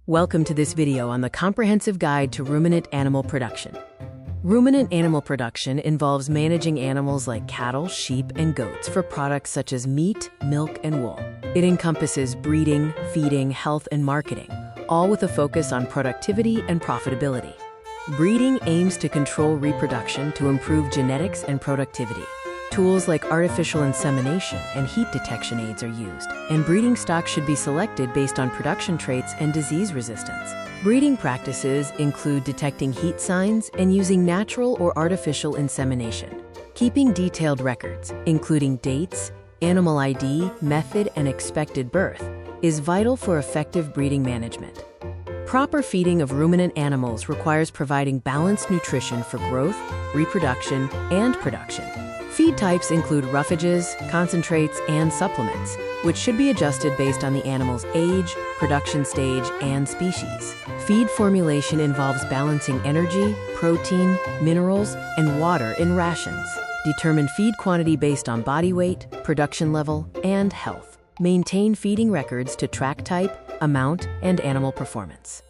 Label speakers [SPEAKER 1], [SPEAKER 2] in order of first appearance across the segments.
[SPEAKER 1] Welcome to this video on the comprehensive guide to ruminant animal production. Ruminant animal production involves managing animals like cattle, sheep, and goats for products such as meat, milk, and wool. It encompasses breeding, feeding, health, and marketing, all with a focus on productivity and profitability. Breeding aims to control reproduction to improve genetics and productivity. Tools like artificial insemination and heat detection aids are used, and breeding stock should be selected based on production traits and disease resistance. Breeding practices include detecting heat signs and using natural or artificial insemination. Keeping detailed records, including dates, animal ID, method, and expected birth, is vital for effective breeding management. Proper feeding of ruminant animals requires providing balanced nutrition for growth, reproduction, and production. Feed types include roughages, concentrates, and supplements, which should be adjusted based on the animal's age, production stage, and species. Feed formulation involves balancing energy, protein, minerals, and water in rations. Determine feed quantity based on body weight, production level, and health. Maintain feeding records to track type, amount, and animal performance.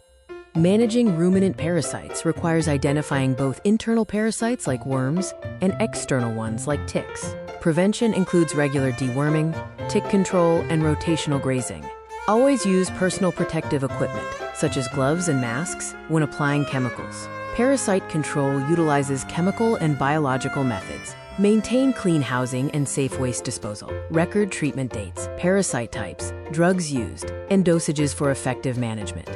[SPEAKER 1] Managing ruminant parasites requires identifying both internal parasites like worms and external ones like ticks. Prevention includes regular deworming, tick control, and rotational grazing. Always use personal protective equipment, such as gloves and masks, when applying chemicals. Parasite control utilizes chemical and biological methods. Maintain clean housing and safe waste disposal. Record treatment dates, parasite types, drugs used, and dosages for effective management.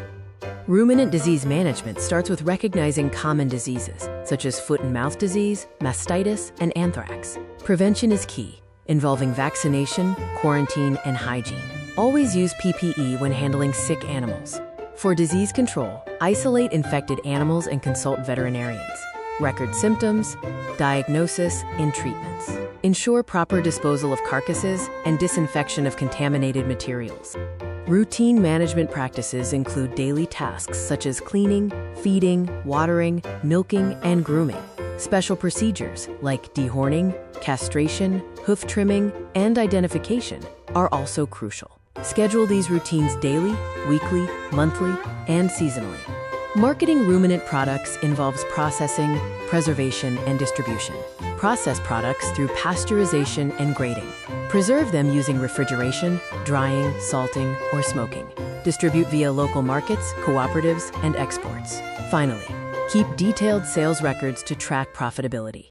[SPEAKER 1] Ruminant disease management starts with recognizing common diseases, such as foot and mouth disease, mastitis, and anthrax. Prevention is key, involving vaccination, quarantine, and hygiene. Always use PPE when handling sick animals. For disease control, isolate infected animals and consult veterinarians. Record symptoms, diagnosis, and treatments. Ensure proper disposal of carcasses and disinfection of contaminated materials. Routine management practices include daily tasks such as cleaning, feeding, watering, milking, and grooming. Special procedures like dehorning, castration, hoof trimming, and identification are also crucial. Schedule these routines daily, weekly, monthly, and seasonally. Marketing ruminant products involves processing, preservation, and distribution. Process products through pasteurization and grading. Preserve them using refrigeration, drying, salting, or smoking. Distribute via local markets, cooperatives, and exports. Finally, keep detailed sales records to track profitability.